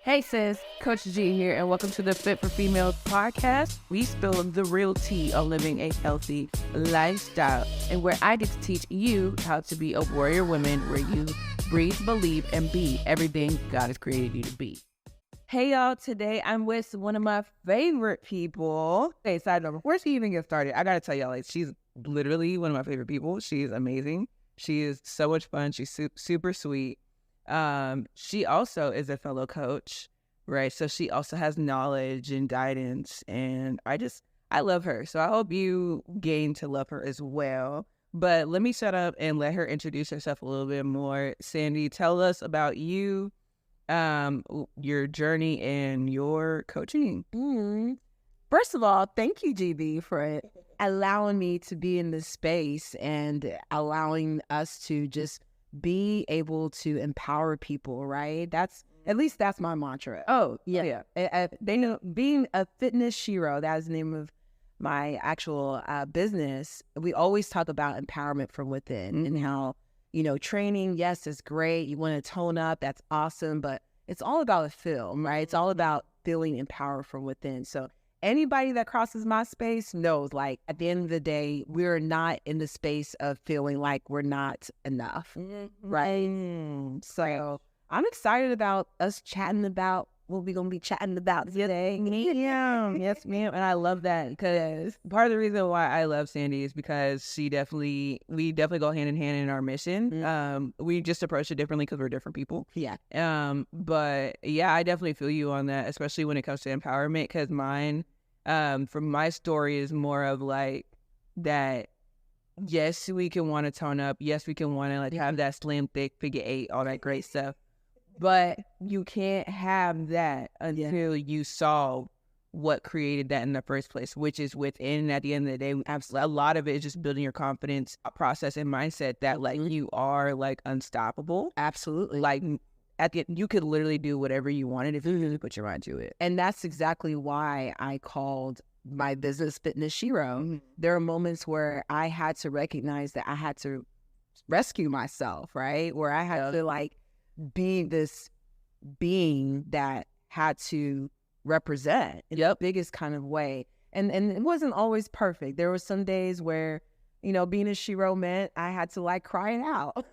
Hey sis, Coach G here, and welcome to the Fit4Females Podcast. We spill the real tea on living a healthy lifestyle, and where I get to teach you how to be a warrior woman where you breathe, believe, and be everything God has created you to be. Hey y'all, today I'm with one of my favorite people. Hey, side note, before she even gets started, I gotta tell y'all, like, she's literally one of my favorite people. She's amazing. She is so much fun. She's super sweet. She also is a fellow coach, right? So she also has knowledge and guidance, and I love her. So I hope you gain to love her as well. But let me shut up and let her introduce herself a little bit more. Sandy, tell us about you, your journey and your coaching. First of all, thank you, GB, for allowing me to be in this space and allowing us to just be able to empower people, right? That's my mantra. Oh, yeah. They know being a fitness shiro, that is the name of my actual business. We always talk about empowerment from within and how, training, yes, is great. You want to tone up, that's awesome, but it's all about a feel, right? It's all about feeling empowered from within. So anybody that crosses my space knows, like, at the end of the day, we're not in the space of feeling like we're not enough, right? So I'm excited about us chatting about what we're going to be chatting about today. Yeah, yes, ma'am. And I love that because part of the reason why I love Sandy is because we definitely go hand in hand in our mission. We just approach it differently because we're different people. Yeah. But yeah, I definitely feel you on that, especially when it comes to empowerment, because mine, from my story, is more of like that. Yes, we can want to tone up. Yes, we can want to like have that slim, thick figure 8, all that great stuff. But you can't have that until you solve what created that in the first place, which is within. And at the end of the day, a lot of it is just building your confidence, process, and mindset that like you are like unstoppable. Absolutely. Like at the end, you could literally do whatever you wanted if you really put your mind to it. And that's exactly why I called my business Fitness Shiro. There are moments where I had to recognize that I had to rescue myself, right? Where I had to like be this being that had to represent in the biggest kind of way. And it wasn't always perfect. There were some days where, being a shiro meant I had to like cry it out,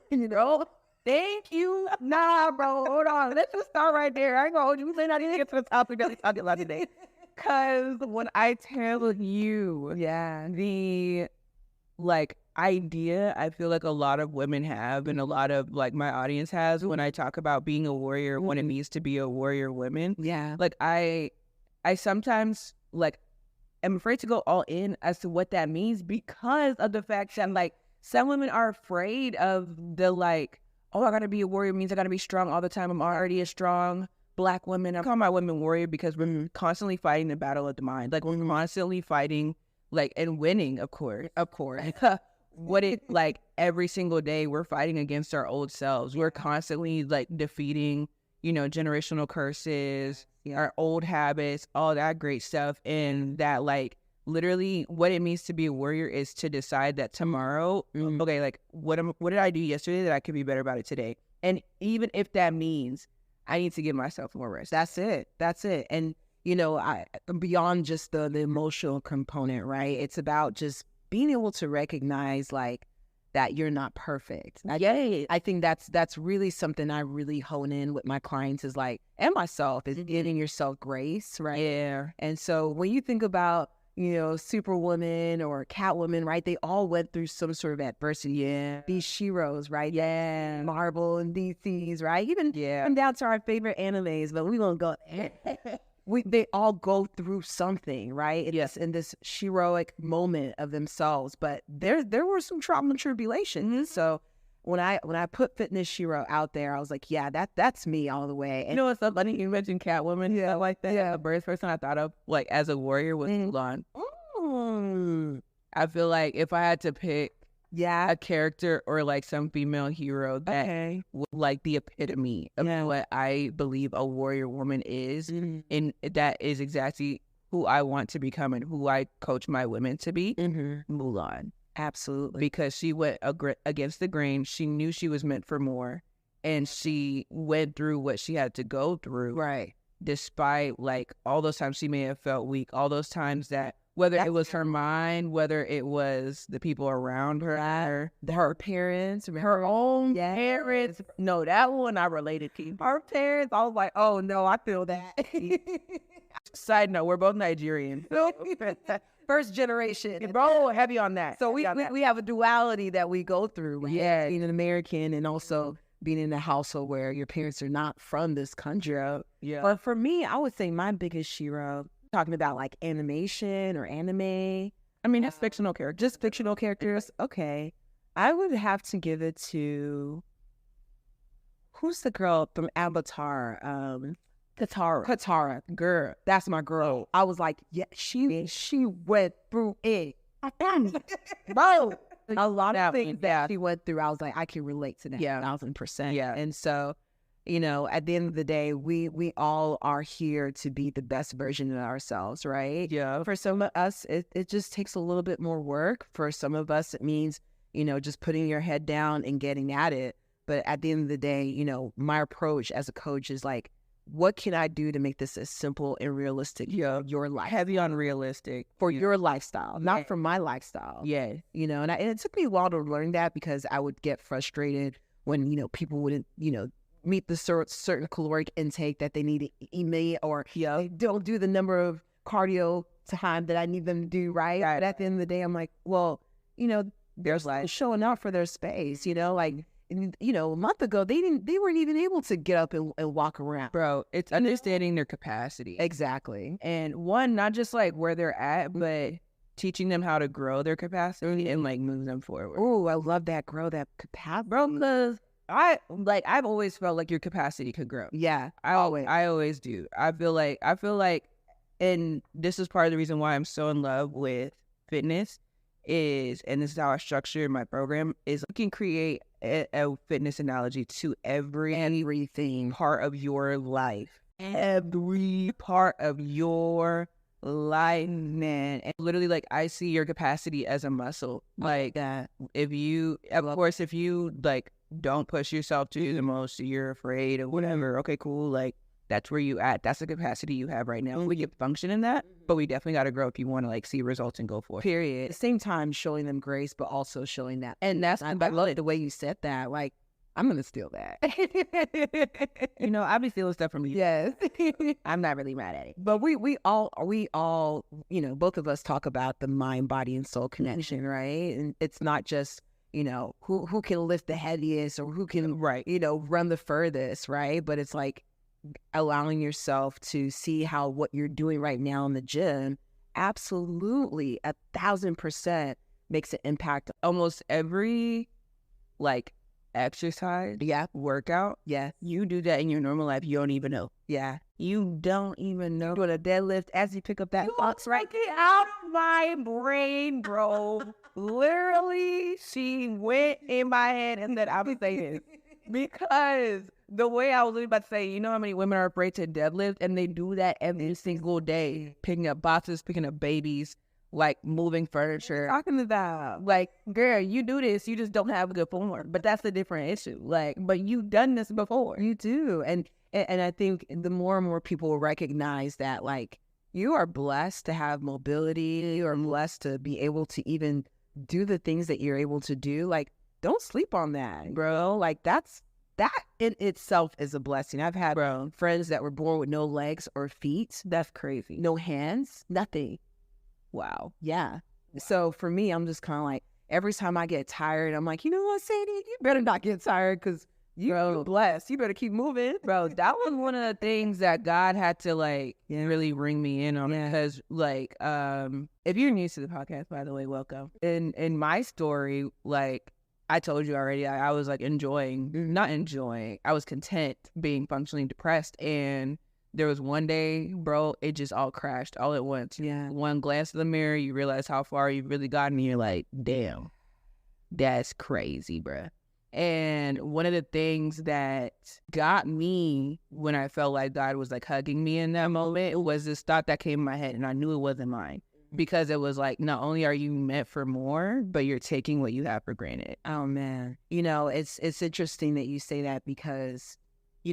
Thank you. Nah, bro, hold on. Let's just start right there. I ain't gonna hold you. We're not even get to the topic that we talked about today. Because when I tell you, the like idea I feel like a lot of women have and a lot of like my audience has when I talk about being a warrior, what it means to be a warrior woman. Yeah. Like I sometimes like am afraid to go all in as to what that means because of the fact that like some women are afraid of the like, oh, I gotta be a warrior means I gotta be strong all the time. I'm already a strong Black woman. I'm calling my women warrior because we're constantly fighting the battle of the mind. Like we're constantly fighting like and winning, of course. What it like every single day we're fighting against our old selves. We're constantly like defeating, generational curses, our old habits, all that great stuff. And that like literally what it means to be a warrior is to decide that tomorrow, okay, like what did I do yesterday that I could be better about it today? And even if that means I need to give myself more rest. That's it. And I beyond just the emotional component, right? It's about just being able to recognize like that you're not perfect. I think that's really something I really hone in with my clients is like, and myself, is giving yourself grace, right? Yeah. And so when you think about, Superwoman or Catwoman, right? They all went through some sort of adversity. Yeah. These sheroes, right? Yeah. Marvel and DCs, right? Even down to our favorite animes, but we won't go there. They all go through something, right? Yes, in this heroic moment of themselves. But there were some trauma and tribulations. So when I put Fitness Shiro out there, I was like, yeah, that's me all the way. And what's so funny? You mentioned Catwoman, stuff like that. Yeah, the first person I thought of like as a warrior was Mulan. I feel like if I had to pick a character or like some female hero that was like the epitome of what I believe a warrior woman is, and that is exactly who I want to become and who I coach my women to be, Mulan. Absolutely. Because she went against the grain. She knew she was meant for more, and she went through what she had to go through. Right. despite like all those times she may have felt weak, all those times that whether it was her mind, whether it was the people around her parents, her own parents. No, that one I related to. Our parents, I was like, oh no, I feel that. Side note, we're both Nigerian. First generation. Bro, heavy on that. So we have a duality that we go through. Right? Yeah. Being an American and also being in a household where your parents are not from this country. Yeah. But for me, I would say my biggest Shiro, talking about like animation or anime. I mean, it's fictional characters. Just fictional characters. Okay. I would have to give it to, who's the girl from Avatar? Katara. Girl, that's my girl. I was like, yeah, she went through it. Bro. A lot of things that she went through, I was like, I can relate to that 1,000%. Yeah. And so, you know, at the end of the day, we all are here to be the best version of ourselves, right? Yeah. For some of us, it just takes a little bit more work. For some of us, it means, you know, just putting your head down and getting at it. But at the end of the day, you know, my approach as a coach is like, what can I do to make this as simple and realistic for your life? Heavy on realistic. For your lifestyle, not for my lifestyle. Yeah. You know, and it took me a while to learn that because I would get frustrated when, you know, people wouldn't, you know, meet the certain caloric intake that they need to eat, or they don't do the number of cardio time that I need them to do, right? But at the end of the day, I'm like, well, you know, there's like showing up for their space, you know, like, you know, a month ago, they weren't even able to get up and walk around. Bro, it's understanding their capacity. Exactly. And one, not just like where they're at, but teaching them how to grow their capacity and like move them forward. Oh, I love that. Grow that capacity. Bro, because I've always felt like your capacity could grow. Yeah. I always do. I feel like, and this is part of the reason why I'm so in love with fitness and this is how I structure my program, is you can create a fitness analogy to everything part of your life. Every part of your life, man. And literally, like, I see your capacity as a muscle. Like, that. If you like don't push yourself to the most, you're afraid or whatever, okay, cool, like, that's where you at. That's the capacity you have right now. We can function in that, but we definitely got to grow if you want to like see results and go for it. Period. At the same time, showing them grace, but also showing that. And that's, I love the way you said that. Like, I'm going to steal that. You know, I'll be stealing stuff from you. Yes. I'm not really mad at it. But we all, you know, both of us talk about the mind, body, and soul connection, right? And it's not just, you know, who can lift the heaviest or who can, you know, run the furthest, right? But it's like, allowing yourself to see how what you're doing right now in the gym absolutely 1,000% makes an impact. Almost every like exercise, workout, you do that in your normal life, you don't even know. You don't even know. Doing a deadlift as you pick up that box, right? Get out of my brain, bro. Literally, she went in my head and said, I'm saying because the way I was really about to say, you know how many women are afraid to deadlift, and they do that every single day, picking up boxes, picking up babies, like moving furniture. Talking about, like, girl, you do this, you just don't have a good form. But that's a different issue. Like, but you've done this before. You do, and I think the more and more people recognize that, like, you are blessed to have mobility, you are blessed to be able to even do the things that you're able to do. Like, don't sleep on that, bro. Like, that in itself is a blessing. I've had friends that were born with no legs or feet. That's crazy. No hands, nothing. Wow. Yeah. So for me, I'm just kind of like, every time I get tired, I'm like, you know what, Sadie, you better not get tired because you're blessed. You better keep moving. Bro, that was one of the things that God had to like really ring me in on, because like, if you're new to the podcast, by the way, welcome. In my story, like, I told you already, I was like not enjoying, I was content being functionally depressed. And there was one day, bro, it just all crashed all at once. Yeah. One glance in the mirror, you realize how far you've really gotten, and you're like, damn, that's crazy, bro. And one of the things that got me when I felt like God was like hugging me in that moment was this thought that came in my head, and I knew it wasn't mine. Because it was like, not only are you meant for more, but you're taking what you have for granted. Oh, man. You know, it's interesting that you say that, because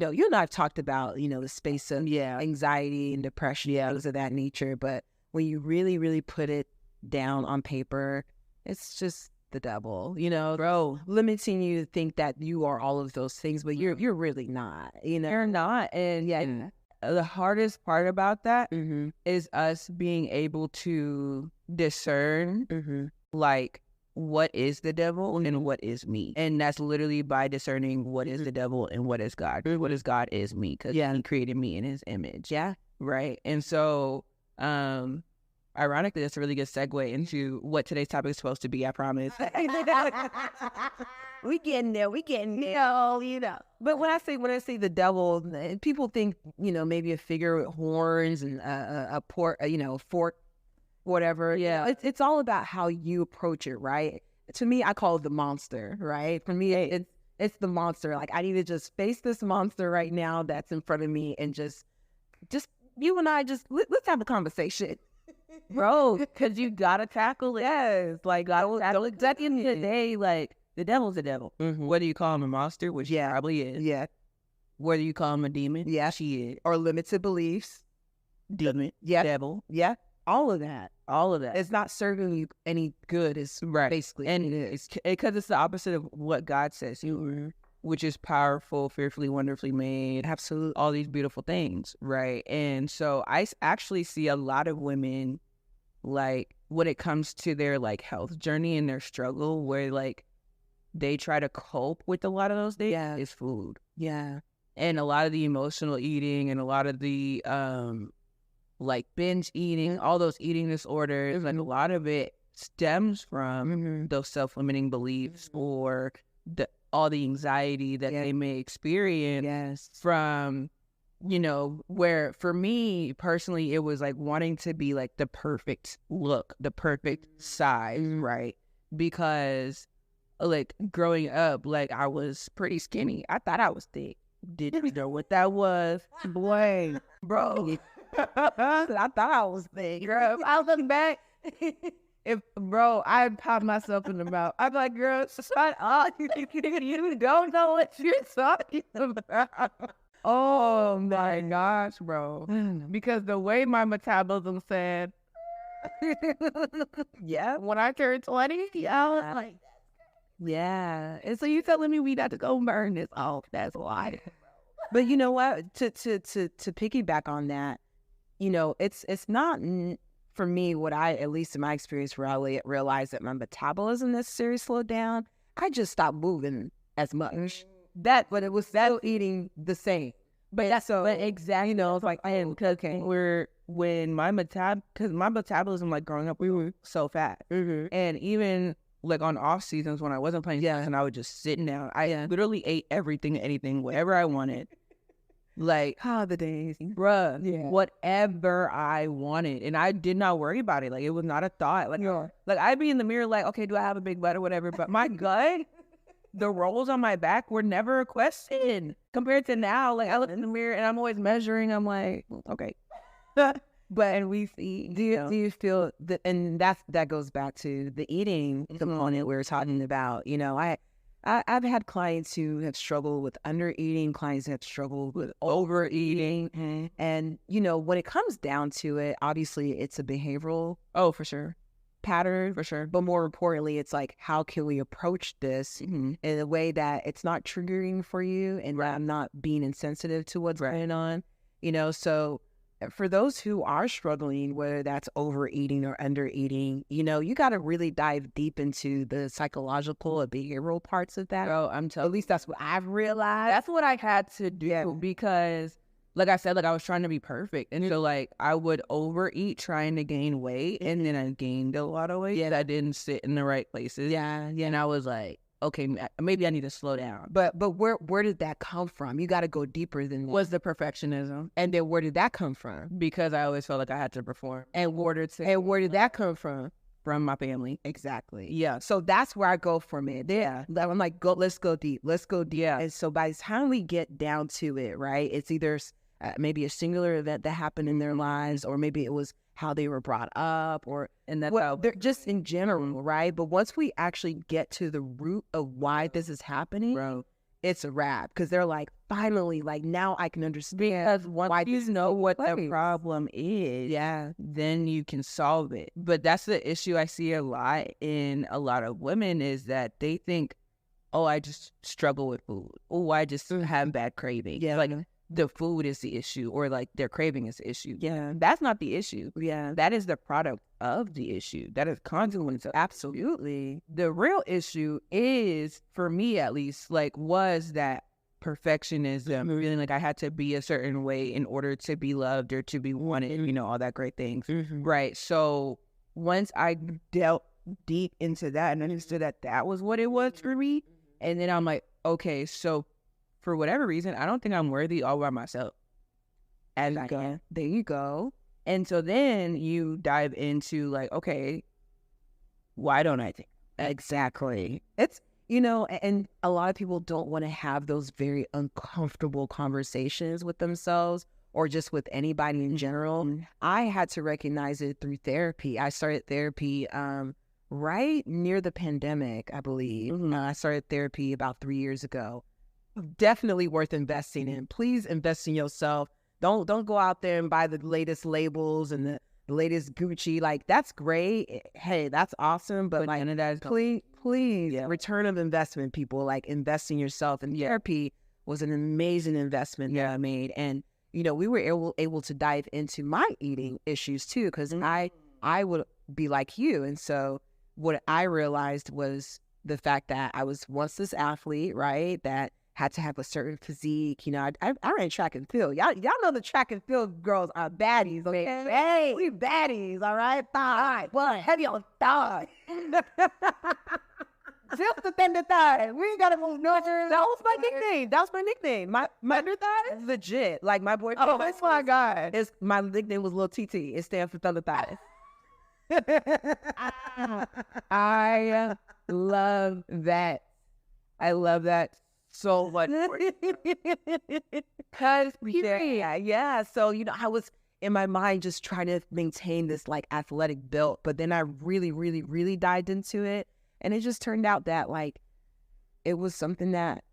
you and I've talked about, the space of anxiety and depression, things of that nature. But when you really, really put it down on paper, it's just the devil, bro, limiting you to think that you are all of those things, but you're really not, You're not. And the hardest part about that is us being able to discern like what is the devil and what is me. And that's literally by discerning what is the devil and what is God. What is God is me, because he created me in his image. Yeah. Right. And so ironically, that's a really good segue into what today's topic is supposed to be, I promise. We getting there. But when I say the devil, people think, maybe a figure with horns and a fork, whatever. Yeah. It's all about how you approach it, right? To me, I call it the monster, right? For me, it's the monster. Like, I need to just face this monster right now that's in front of me, and just you and I let's have a conversation. Bro, because you gotta tackle it. Yes, like don't at the end of the day, like the devil's the devil. Whether you call him a monster, which he probably is, whether you call him a demon, she is, or limited beliefs, demon, devil, all of that. It's not serving you any good. Is basically, and it's because it's the opposite of what God says, which is powerful, fearfully, wonderfully made, absolutely, all these beautiful things, right? And so I actually see a lot of women, like, when it comes to their like health journey and their struggle, where like they try to cope with a lot of those things, is food. Yeah. And a lot of the emotional eating and a lot of the like binge eating, all those eating disorders, like a lot of it stems from those self-limiting beliefs or all the anxiety that they may experience from, where for me personally, it was like wanting to be like the perfect look, the perfect size, right? Because like growing up, like I was pretty skinny. I thought I was thick. Didn't know what that was. Boy, bro. I thought I was thick. Girl, I look back. I popped myself in the mouth. I'm like, girl, shut up. You don't know what you're talking about. Oh my gosh, bro. Because the way my metabolism said, when I turned 20, I was like, and so you telling me we got to go burn this off? That's why. But you know what? To piggyback on that, it's not for me what I, at least in my experience, where I realized that my metabolism necessarily slowed down. I just stopped moving as much. But it was still eating the same. But exactly, it's like, when my metabolism, like growing up, we were so fat, and even like on off seasons when I wasn't playing tennis and I was just sitting down, I literally ate everything, anything, whatever I wanted. Like, the days, bruh, whatever I wanted, and I did not worry about it. Like, it was not a thought. Like, like I'd be in the mirror, like, okay, do I have a big butt or whatever? But my gut, the rolls on my back were never a question compared to now. Like, I look in the mirror and I'm always measuring. I'm like, okay. And we see, do you feel that, and that goes back to the eating component we were talking about. I've had clients who have struggled with under-eating, clients have struggled with overeating. And, when it comes down to it, obviously it's a behavioral for sure pattern, for sure. But more importantly, it's like, how can we approach this in a way that it's not triggering for you and I'm not being insensitive to what's going on, So for those who are struggling, whether that's overeating or undereating, you got to really dive deep into the psychological or behavioral parts of that. Oh, at least that's what I've realized. That's what I had to do because, like I said, like I was trying to be perfect. And so like I would overeat trying to gain weight, and then I gained a lot of weight. Yeah, I didn't sit in the right places. Yeah. And I was like, okay, maybe I need to slow down. But where did that come from? You got to go deeper than that. Was the perfectionism. And then where did that come from? Because I always felt like I had to perform. And where did that come from? From my family. Exactly. Yeah. So that's where I go from it. Yeah. I'm like, let's go deep. Let's go deep. Yeah. And so by the time we get down to it, right, it's either maybe a singular event that happened in their lives, or maybe it was how they were brought up, and that's how they're just in general, right? But once we actually get to the root of why this is happening, bro, it's a wrap, because they're like, finally, like, now I can understand. Because once why you know what the place. problem is, then you can solve it. But that's the issue I see a lot in a lot of women, is that they think, oh, I just struggle with food. Oh, I just have bad cravings. Yeah. Like, the food is the issue, or like their craving is the issue. Yeah. That's not the issue. Yeah. That is the product of the issue. That is consequence of. Absolutely. The real issue is, for me at least, like, was that perfectionism, feeling like I had to be a certain way in order to be loved or to be wanted, you know, all that great things. Right. So once I delved deep into that and understood that that was what it was for me, and then I'm like, okay, so for whatever reason, I don't think I'm worthy all by myself. As I am. There you go. And so then you dive into like, okay, why don't I think? Exactly. It's, you know, and a lot of people don't want to have those very uncomfortable conversations with themselves or just with anybody in general. I had to recognize it through therapy. I started therapy right near the pandemic, I believe. I started therapy about 3 years ago. Definitely worth investing in. Please invest in yourself. Don't go out there and buy the latest labels and the latest Gucci. Like, that's great. Hey, that's awesome. But like, please, return of investment, people. Like, invest in yourself. And therapy was an amazing investment that I made. And, you know, we were able to dive into my eating issues too, because I would be like you. And so what I realized was the fact that I was once this athlete, right, that had to have a certain physique. You know, I ran track and field. Y'all know the track and field girls are baddies, okay? Hey, we baddies, all right? Thigh, boy, heavy on thigh. Just the tender thigh. We ain't gotta move no. That was my nickname. My tender thigh is legit. Like, my boyfriend. Oh my God. My nickname was Lil TT. It stands for thunder thigh. I love that. I love that so much. Because so, you know, I was in my mind just trying to maintain this like athletic build, but then I really, really, really dived into it, and it just turned out that like it was something that,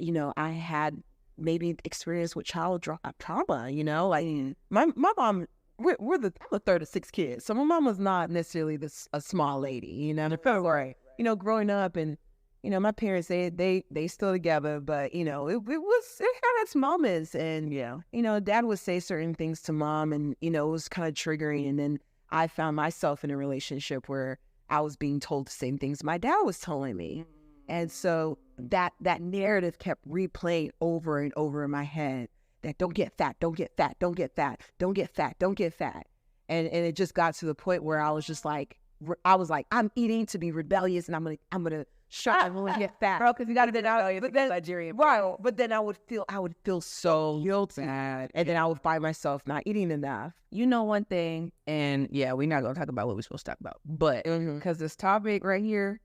you know, I had maybe experienced with child trauma. You know, like my mom. I'm the third of 6 kids, so my mom was not necessarily a small lady. You know, right. You know, growing up, and you know, my parents, they still together, but you know, it had its moments, and you know, Dad would say certain things to Mom, and you know, it was kind of triggering. And then I found myself in a relationship where I was being told the same things my dad was telling me, and so that narrative kept replaying over and over in my head. That don't get fat, don't get fat, don't get fat, don't get fat, don't get fat, and it just got to the point where I was just like, I'm eating to be rebellious, and I'm gonna shut up and get fat, bro, because you got to be rebellious against Nigerian, right? But then I would feel so guilty, and then I would find myself not eating enough. You know, one thing, and yeah, we're not gonna talk about what we're supposed to talk about, but because this topic right here,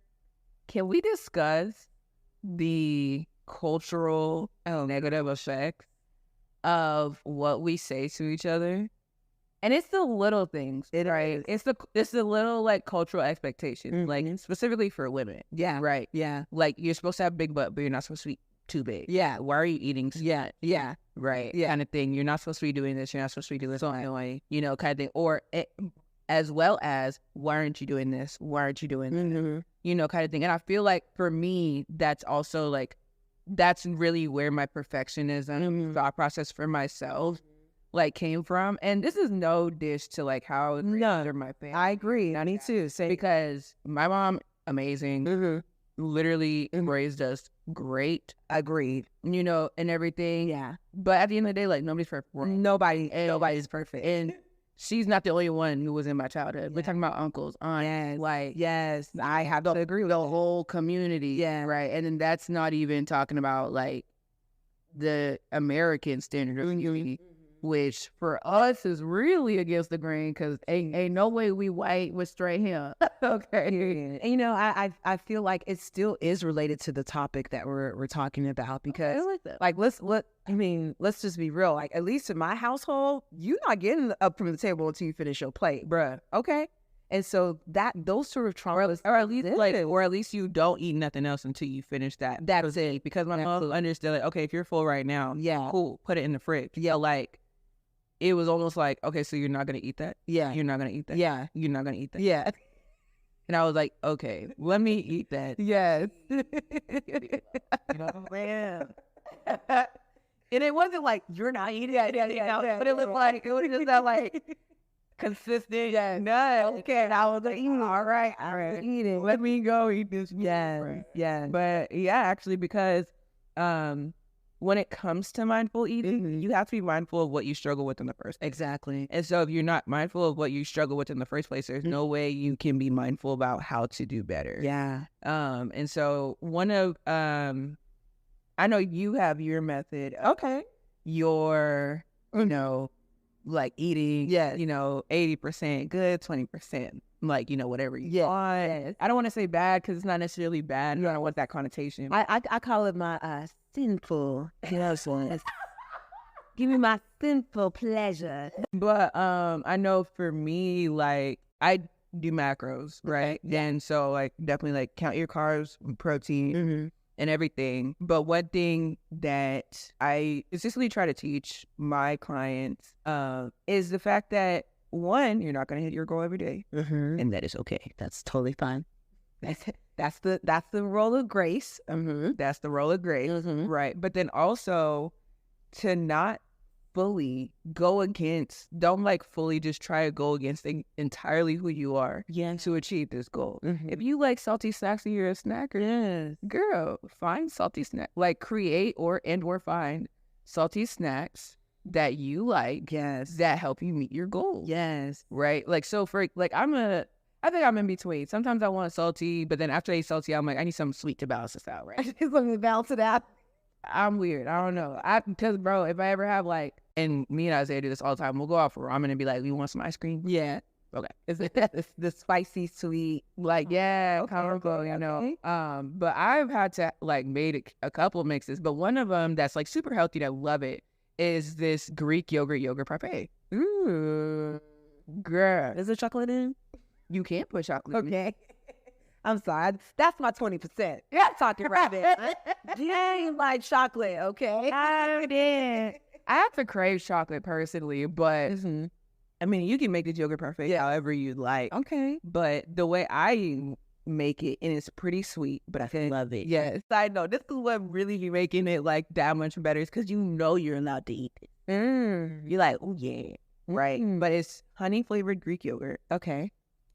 can we discuss the cultural negative effects of what we say to each other? And it's the little things, right? It's the little like cultural expectations, like specifically for women. Yeah. Right. Yeah. Like, you're supposed to have big butt, but you're not supposed to be too big. Yeah. Why are you eating? Yeah. Right. Yeah. Kind of thing. You're not supposed to be doing this. You're not supposed to be doing this. So annoying. You know, kind of thing. Or as well as, why aren't you doing this? Why aren't you doing that? You know, kind of thing. And I feel like for me, that's also like, that's really where my perfectionism thought process for myself like came from. And this is no dish to like how I was raised under my family. I agree. I need to say, because my mom, amazing, literally raised us great. Agreed. You know, and everything. Yeah. But at the end of the day, like, nobody's perfect. Nobody's perfect. And she's not the only one who was in my childhood. We're talking about uncles, aunts, I have to agree with the whole community. Yeah. Right. And then that's not even talking about like the American standard of community, which for us is really against the grain, because ain't no way we white with straight hair. Okay. And, you know, I feel like it still is related to the topic that we're talking about, because let's just be real. Like, at least in my household, you're not getting up from the table until you finish your plate, bruh. Okay. And so those sort of traumas, or at least you don't eat nothing else until you finish that. That's it. Because my mom understood, like, okay, if you're full right now, cool, put it in the fridge. Yeah, like, it was almost like, okay, so you're not gonna eat that? Yeah. You're not gonna eat that? Yeah. You're not gonna eat that? Yeah. And I was like, okay, let me eat that. Yes. Man. And it wasn't like, you're not eating it. Yeah. But it was like, it was just that, like, consistent. Yeah. No. Okay. And I was like, all right. Eating. Let me go eat this. Yes. Yeah. But yeah, actually, because when it comes to mindful eating, you have to be mindful of what you struggle with in the first place. Exactly. And so if you're not mindful of what you struggle with in the first place, there's no way you can be mindful about how to do better. Yeah. And so one of, I know you have your method. Okay. Your, like eating, 80% good, 20%, like, whatever you want. Yes. I don't want to say bad because it's not necessarily bad. I don't want that connotation. I call it my sinful pleasure. Give me my sinful pleasure. But I know for me, like, I do macros, right? And so, like, definitely, like, count your carbs, protein, and everything. But one thing that I consistently try to teach my clients is the fact that, one, you're not going to hit your goal every day, and that is okay. That's totally fine. That's the role of grace. That's the role of grace, right? But then also to not fully go against, don't like fully just try to go against entirely who you are to achieve this goal. If you like salty snacks and you're a snacker, girl, find salty snacks. Like create or find salty snacks that you like that help you meet your goals. Yes. Right? Like, so for, like, I think I'm in between. Sometimes I want salty, but then after I eat salty, I'm like, I need something sweet to balance this out, right? Let me balance it out. I'm weird. I don't know. Because, bro, if I ever have, like, and me and Isaiah do this all the time, we'll go out for ramen and be like, we want some ice cream? Yeah. Okay. Is it the spicy, sweet? Like, combo, But I've had to, like, made a couple mixes, but one of them that's, like, super healthy that I love it is this Greek yogurt parfait. Ooh. Girl. Is there chocolate in? You can't put chocolate in. Okay. I'm sorry. That's my 20%. Yeah, talking right there. Yeah, like chocolate, okay? I have to crave chocolate personally, but I mean, you can make the yogurt parfait however you like. Okay. But the way I make it, and it's pretty sweet, but I love it. Yes. Side note, this is what really be making it like that much better is because you're allowed to eat it. You're like, oh yeah. Right. But it's honey flavored Greek yogurt. Okay.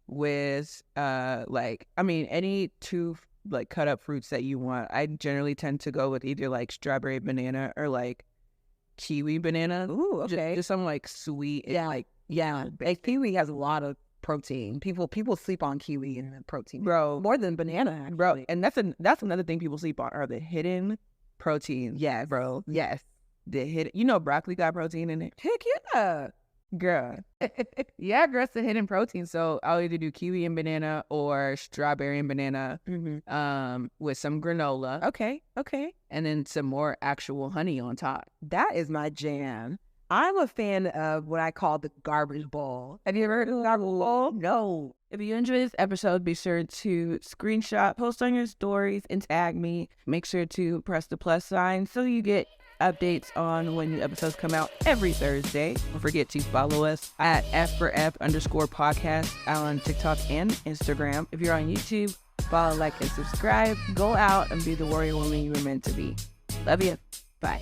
With any two like cut up fruits that you want. I generally tend to go with either like strawberry banana or like kiwi banana. Ooh, okay. Just some like sweet. Kiwi has a lot of protein. People sleep on kiwi and the protein, bro. More than banana, actually. Bro. And that's another thing people sleep on are the hidden proteins. Yes, bro. Yes, the hidden. Broccoli got protein in it. Heck yeah. Girl. Girl, it's a hidden protein. So I'll either do kiwi and banana or strawberry and banana with some granola. Okay. And then some more actual honey on top. That is my jam. I'm a fan of what I call the garbage bowl. Have you ever heard of the garbage bowl? No. If you enjoyed this episode, be sure to screenshot, post on your stories, and tag me. Make sure to press the plus sign so you get updates on when new episodes come out every Thursday. Don't forget to follow us at F4F_podcast on TikTok and Instagram. If you're on YouTube, follow, like, and subscribe. Go out and be the warrior woman you were meant to be. Love you. Bye.